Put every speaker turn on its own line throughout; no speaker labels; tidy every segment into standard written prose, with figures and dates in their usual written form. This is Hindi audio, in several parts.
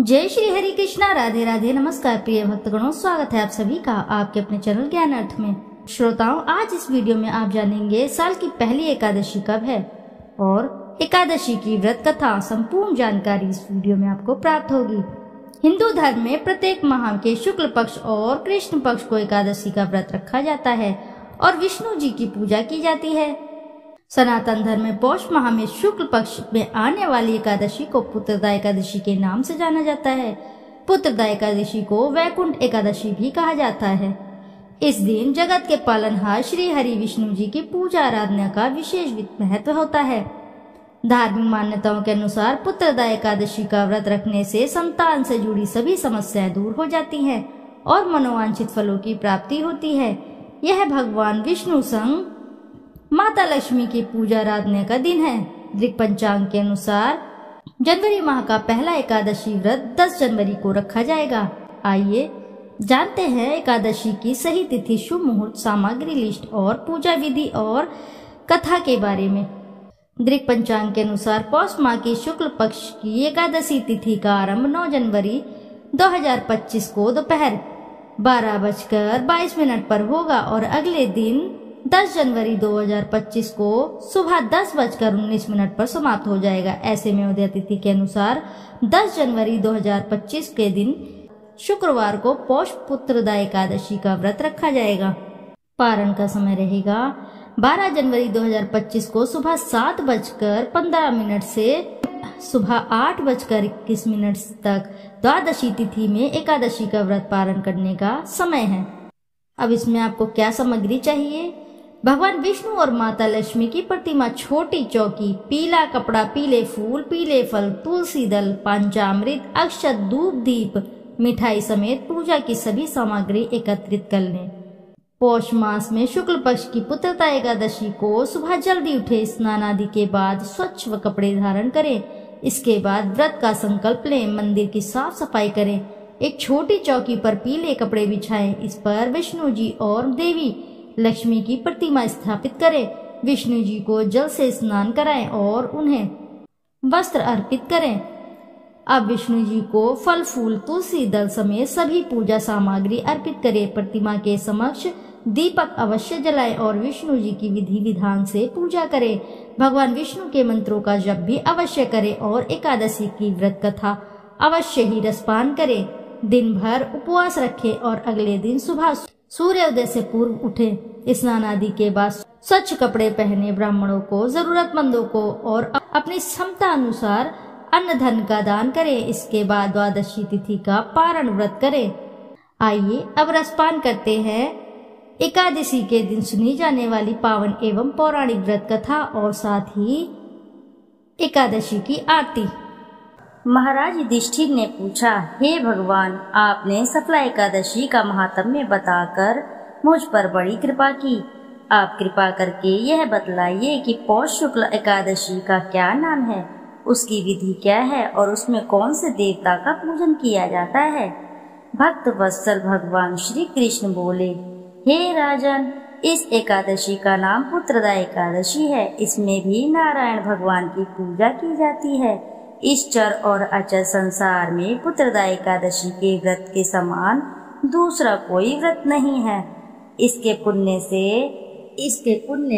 जय श्री हरि कृष्णा, राधे राधे, नमस्कार प्रिय भक्तगणों, स्वागत है आप सभी का आपके अपने चैनल ज्ञान अर्थ में। श्रोताओं, आज इस वीडियो में आप जानेंगे साल की पहली एकादशी कब है और एकादशी की व्रत कथा। संपूर्ण जानकारी इस वीडियो में आपको प्राप्त होगी। हिंदू धर्म में प्रत्येक माह के शुक्ल पक्ष और कृष्ण पक्ष को एकादशी का व्रत रखा जाता है और विष्णु जी की पूजा की जाती है। सनातन धर्म में पौष माह में शुक्ल पक्ष में आने वाली एकादशी को पुत्रदा एकादशी के नाम से जाना जाता है। पुत्रदा एकादशी को वैकुंठ एकादशी भी कहा जाता है। इस दिन जगत के पालनहार श्री हरि विष्णु जी की पूजा आराधना का विशेष महत्व होता है। धार्मिक मान्यताओं के अनुसार पुत्रदा एकादशी का व्रत रखने से संतान से जुड़ी सभी समस्याएं दूर हो जाती हैं और मनोवांछित फलों की प्राप्ति होती है। यह भगवान विष्णु संग माता लक्ष्मी की पूजा आराधना का दिन है। दृक पंचांग के अनुसार जनवरी माह का पहला एकादशी व्रत 10 जनवरी को रखा जाएगा। आइए जानते हैं एकादशी की सही तिथि, शुभ मुहूर्त, सामग्री लिस्ट और पूजा विधि और कथा के बारे में। दृक पंचांग के अनुसार पौष माह की शुक्ल पक्ष की एकादशी तिथि का आरंभ 9 जनवरी 2025 को दोपहर 12:22 पर होगा और अगले दिन 10 जनवरी 2025 को सुबह 10:19 पर समाप्त हो जाएगा। ऐसे में उदय तिथि के अनुसार 10 जनवरी 2025 के दिन शुक्रवार को पौष पुत्रदा एकादशी का व्रत रखा जाएगा। पारण का समय रहेगा 12 जनवरी 2025 को सुबह 7:15 से सुबह 8:21 तक द्वादशी तिथि में एकादशी का व्रत पारण करने का समय है। अब इसमें आपको क्या सामग्री चाहिए? भगवान विष्णु और माता लक्ष्मी की प्रतिमा, छोटी चौकी, पीला कपड़ा, पीले फूल, पीले फल, तुलसी दल, पंचामृत, अक्षत, धूप, दीप, मिठाई समेत पूजा की सभी सामग्री एकत्रित कर लें। पौष मास में शुक्ल पक्ष की पुत्रदा एकादशी को सुबह जल्दी उठे, स्नान आदि के बाद स्वच्छ व कपड़े धारण करें। इसके बाद व्रत का संकल्प लें, मंदिर की साफ सफाई करें, एक छोटी चौकी पर पीले कपड़े बिछाएं, इस पर विष्णु जी और देवी लक्ष्मी की प्रतिमा स्थापित करें। विष्णु जी को जल से स्नान कराएं और उन्हें वस्त्र अर्पित करें। अब विष्णु जी को फल, फूल, तुलसी दल समेत सभी पूजा सामग्री अर्पित करें। प्रतिमा के समक्ष दीपक अवश्य जलाएं और विष्णु जी की विधि विधान से पूजा करें। भगवान विष्णु के मंत्रों का जप भी अवश्य करें और एकादशी की व्रत कथा अवश्य ही रसपान करें। दिन भर उपवास रखें और अगले दिन सुबह सूर्योदय से पूर्व उठे। स्नान आदि के बाद स्वच्छ कपड़े पहने, ब्राह्मणों को, जरूरतमंदों को और अपनी क्षमता अनुसार अन्न धन का दान करें। इसके बाद द्वादशी तिथि का पारण व्रत करें। आइए अब रसपान करते हैं एकादशी के दिन सुनी जाने वाली पावन एवं पौराणिक व्रत कथा और साथ ही एकादशी की आरती।
महाराज युधिष्ठिर ने पूछा, हे भगवान, आपने सफला एकादशी का महात्म्य बताकर मुझ पर बड़ी कृपा की। आप कृपा करके यह बतलाइए कि पौष शुक्ल एकादशी का क्या नाम है, उसकी विधि क्या है और उसमें कौन से देवता का पूजन किया जाता है। भक्त वत्सल भगवान श्री कृष्ण बोले, हे राजन, इस एकादशी का नाम पुत्रदा एकादशी है। इसमें भी नारायण भगवान की पूजा की जाती है। इस चर और अचर संसार में पुत्रदा एकादशी के व्रत के समान दूसरा कोई व्रत नहीं है। इसके पुण्य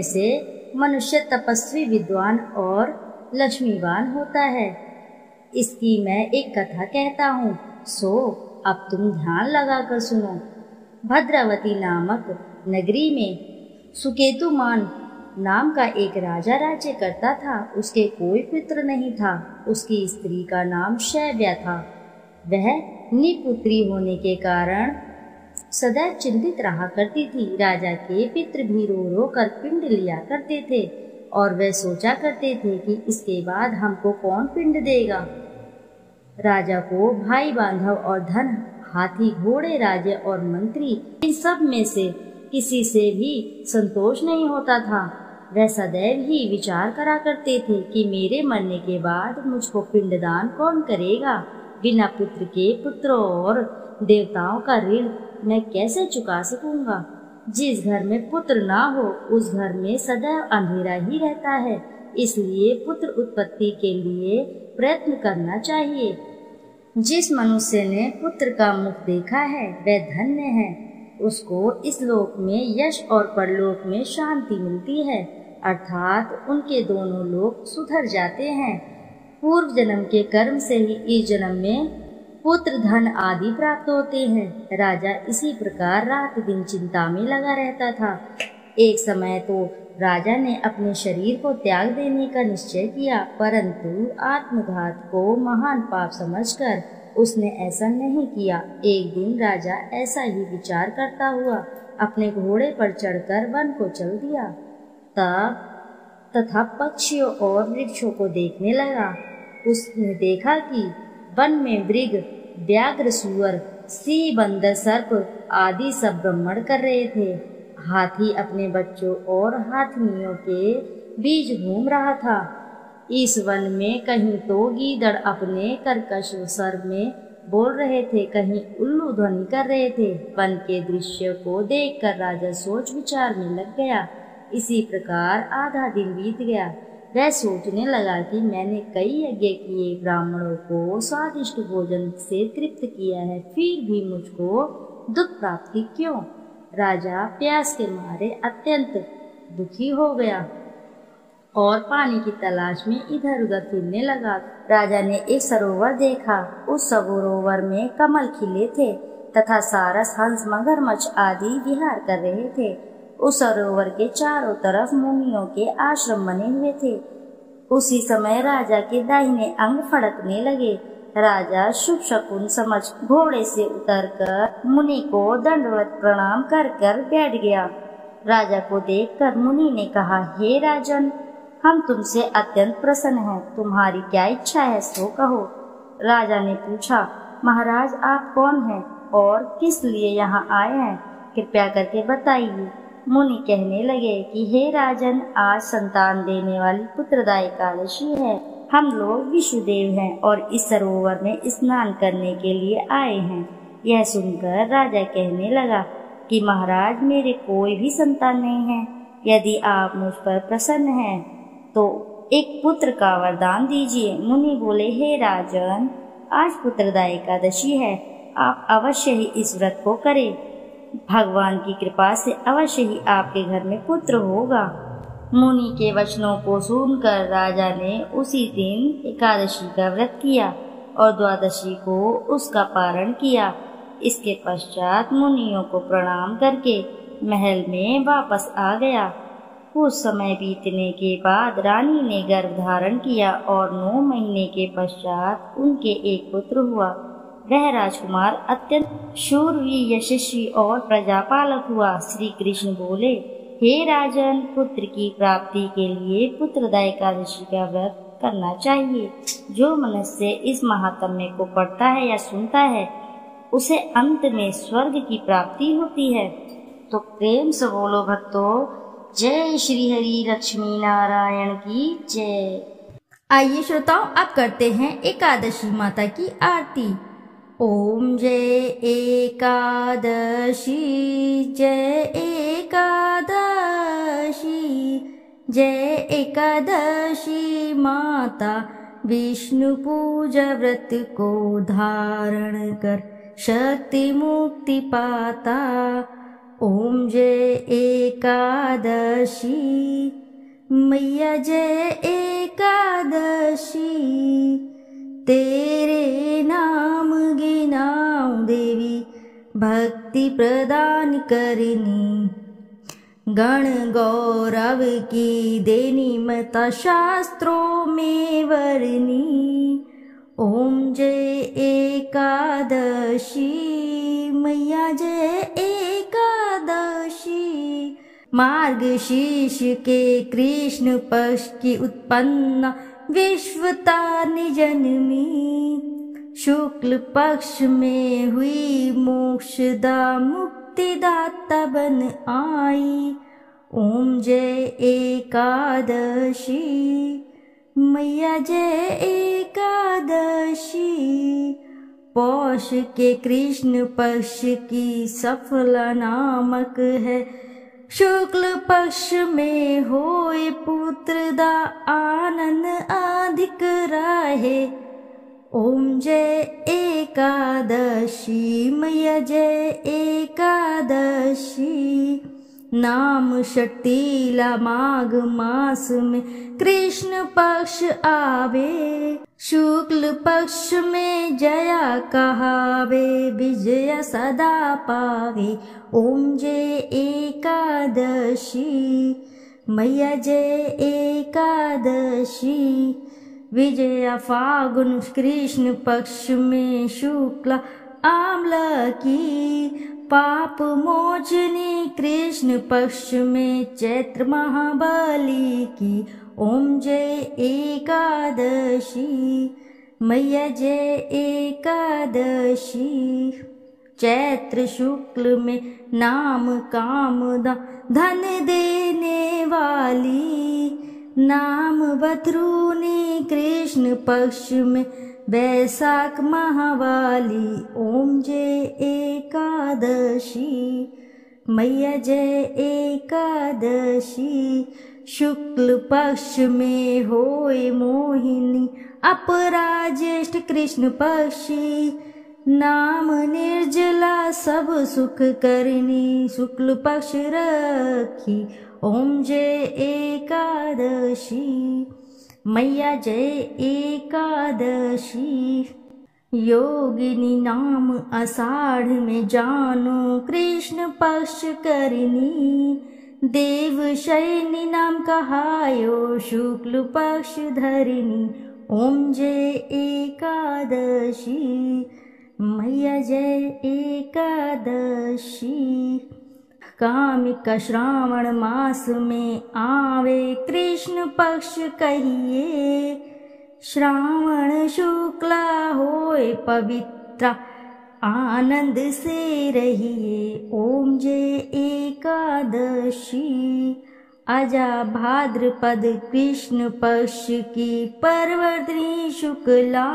से मनुष्य तपस्वी, विद्वान और लक्ष्मीवान होता है। इसकी मैं एक कथा कहता हूँ, सो अब तुम ध्यान लगाकर सुनो। भद्रावती नामक नगरी में सुकेतुमान नाम का एक राजा राज्य करता था। उसके कोई पुत्र नहीं था। उसकी स्त्री का नाम शैव्या था। वह निपुत्री होने के कारण सदैव चिंतित रहा करती थी। राजा के पितृ भी रो रो कर पिंड लिया करते थे और वे सोचा करते थे कि इसके बाद हमको कौन पिंड देगा। राजा को भाई बांधव और धन, हाथी, घोड़े, राजे और मंत्री, इन सब में से किसी से भी संतोष नहीं होता था। वह सदैव ही विचार करा करते थे कि मेरे मरने के बाद मुझको पिंडदान कौन करेगा। बिना पुत्र के पुत्रों और देवताओं का ऋण मैं कैसे चुका सकूंगा। जिस घर में पुत्र ना हो उस घर में सदैव अंधेरा ही रहता है। इसलिए पुत्र उत्पत्ति के लिए प्रयत्न करना चाहिए। जिस मनुष्य ने पुत्र का मुख देखा है वह धन्य है, उसको इस लोक में यश और परलोक में शांति मिलती है, अर्थात उनके दोनों लोक सुधर जाते हैं। पूर्व जन्म के कर्म से ही इस जन्म में पुत्र धन आदि प्राप्त होते हैं। राजा इसी प्रकार रात दिन चिंता में लगा रहता था। एक समय तो राजा ने अपने शरीर को त्याग देने का निश्चय किया, परंतु आत्मघात को महान पाप समझकर उसने ऐसा नहीं किया। एक दिन राजा ऐसा ही विचार करता हुआ अपने घोड़े पर चढ़कर वन को चल दिया। तथा पक्षियों और वृक्षों को देखने लगा। उसने देखा कि वन में मृग, व्याघ्र, सुअर, सिंह, बंदर, सर्प आदि सब भ्रमण कर रहे थे। हाथी अपने बच्चों और हाथिनियों के बीच घूम रहा था। इस वन में कहीं तो गीदड़ अपने कर्कश स्वर में बोल रहे थे, कहीं उल्लू ध्वनि कर रहे थे। वन के दृश्य को देखकर राजा सोच विचार में लग गया। इसी प्रकार आधा दिन बीत गया। वह सोचने लगा कि मैंने कई यज्ञ किए, ब्राह्मणों को स्वादिष्ट भोजन से तृप्त किया है, फिर भी मुझको दुख प्राप्ति क्यों? राजा प्यास के मारे अत्यंत दुखी हो गया और पानी की तलाश में इधर उधर फिरने लगा। राजा ने एक सरोवर देखा। उस सरोवर में कमल खिले थे तथा सारस, हंस, मगरमच्छ आदि विहार कर रहे थे। उस सरोवर के चारों तरफ मुनियों के आश्रम बने हुए थे। उसी समय राजा के दाहिने अंग फड़कने लगे। राजा शुभ शकुन समझ घोड़े से उतरकर मुनि को दंडवत प्रणाम कर कर बैठ गया। राजा को देखकर मुनि ने कहा, हे राजन, हम तुमसे अत्यंत प्रसन्न हैं, तुम्हारी क्या इच्छा है सो कहो। राजा ने पूछा, महाराज आप कौन हैं और किस लिए यहाँ आए हैं, कृपया करके बताइए। मुनि कहने लगे कि हे राजन, आज संतान देने वाली पुत्रदा एकादशी है। हम लोग विष्णुदेव हैं और इस सरोवर में स्नान करने के लिए आए हैं। यह सुनकर राजा कहने लगा कि महाराज, मेरे कोई भी संतान नहीं है। यदि आप मुझ पर प्रसन्न हैं तो एक पुत्र का वरदान दीजिए। मुनि बोले, हे राजन, आज पुत्रदा एकादशी है, आप अवश्य ही इस व्रत को करें। भगवान की कृपा से अवश्य ही आपके घर में पुत्र होगा। मुनि के वचनों को सुनकर राजा ने उसी दिन एकादशी का व्रत किया और द्वादशी को उसका पारण किया। इसके पश्चात मुनियों को प्रणाम करके महल में वापस आ गया। कुछ समय बीतने के बाद रानी ने गर्भ धारण किया और 9 महीने के पश्चात उनके एक पुत्र हुआ। वह राजकुमार अत्यंत शूरवीर, यशस्वी और प्रजापालक हुआ। श्री कृष्ण बोले, हे राजन, पुत्र की प्राप्ति के लिए पुत्रदा एकादशी का व्रत करना चाहिए। जो मनुष्य इस महात्म्य को पढ़ता है या सुनता है, उसे अंत में स्वर्ग की प्राप्ति होती है। तो प्रेम से बोलो भक्तों, जय श्री हरि लक्ष्मी नारायण की जय।
आइए श्रोताओं, अब करते हैं एकादशी माता की आरती। ओम जय एकादशी, जय एकादशी, जय एकादशी माता, विष्णु पूजा व्रत को धारण कर शक्ति मुक्ति पाता। ओम जय एकादशी मैया, जय एकादशी, तेरे नाम गिनाऊं देवी, भक्ति प्रदान करनी, गण गौरव की देनी, मता शास्त्रों में वर्णी। ओम जय एकादशी मैया, जय एकादशी, मार्गशीर्ष के कृष्ण पक्ष की उत्पन्न विश्वतारिणी जन्मी, शुक्ल पक्ष में हुई मोक्षदा मुक्तिदाता बन आई। ओम जय एकादशी मैया, जय एकादशी, पौष के कृष्ण पक्ष की सफल नामक है, शुक्ल पक्ष में होए पुत्रदा आनंद अधिक राहे। ओम जय एकादशी मैया जय एकादशी। नाम षटीला माघ मास में कृष्ण पक्ष आवे, शुक्ल पक्ष में जया कहावे, विजय सदा पावे। ओम जय एकादशी मैया जय एकादशी। विजया फागुन कृष्ण पक्ष में शुक्ला आम्ल की, पाप मोचनी कृष्ण पक्ष में चैत्र महाबली की। ओम जय एकादशी मैया जय एकादशी। चैत्र शुक्ल में नाम कामदा धन देने वाली, नाम बथरूनी कृष्ण पक्ष में वैशाख महावाली। ओम जय एकादशी मैया जय एकादशी। शुक्ल पक्ष में होए मोहिनी, अपराज्येष्ठ कृष्ण पक्षी, नाम निर्जला सब सुख करनी, शुक्ल पक्ष रखी। ओम जय एकादशी मैया जय एकादशी। योगिनी नाम आषाढ़ में जानो, कृष्ण पक्ष करनी, देव शयनी नाम कहायो, शुक्ल पक्ष धरनी। ओम जय एकादशी मैया जय एकादशी। कामिका श्रावण मास में आवे, कृष्ण पक्ष कहिए, श्रावण शुक्ला होए पवित्रा, आनंद से रहिए। ओम जय एकादशी। अजा भाद्रपद कृष्ण पक्ष की परवर्तनी शुक्ला,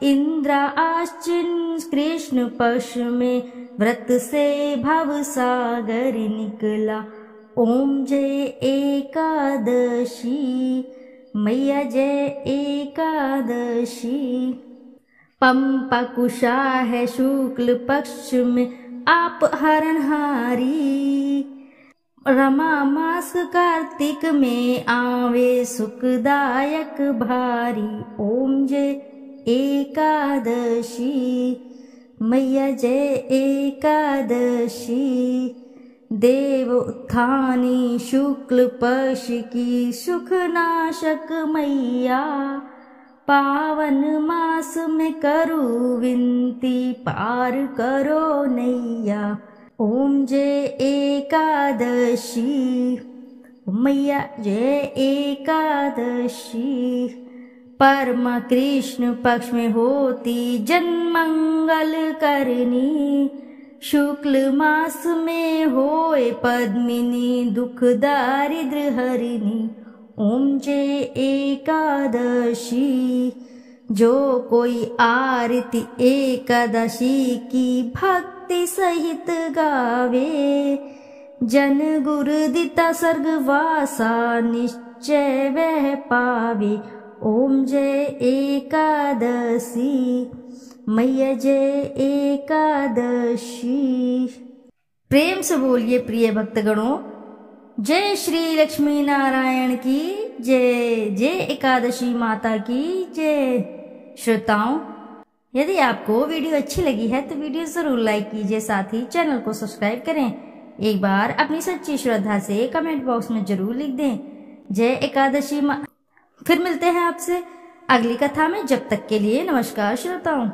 इंद्रा आश्विन कृष्ण पक्ष में व्रत से भव सागर निकला। ओम जय एकादशी मैया जय एकादशी। पंपा कुशा है शुक्ल पक्ष में आप हरणहारी, रमा मास कार्तिक में आवे सुखदायक भारी। ओम जय एकादशी मैया जय एकादशी। देव उत्थानी शुक्ल पक्ष की सुखनाशक मैया, पावन मास में करू विनती पार करो नैया। ओम जय एकादशी मैया जय एकादशी। परमा कृष्ण पक्ष में होती जन्मंगल करनी, शुक्ल मास में होए पद्मिनी दुख दारिद्र हरिणी। ओम जय एकादशी। जो कोई आरती एकादशी की भक्ति सहित गावे, जन गुरु दिता स्वर्गवासा निश्चय वह पावे। ओम जय एकादशी मैया जय एकादशी। प्रेम से बोलिए प्रिय भक्तगणों, जय श्री लक्ष्मी नारायण की जय, जय एकादशी माता की जय। श्रोताओं, यदि आपको वीडियो अच्छी लगी है तो वीडियो जरूर लाइक कीजिए, साथ ही चैनल को सब्सक्राइब करें। एक बार अपनी सच्ची श्रद्धा से कमेंट बॉक्स में जरूर लिख दें जय एकादशी। फिर मिलते हैं आपसे अगली कथा में, जब तक के लिए नमस्कार श्रोताओं।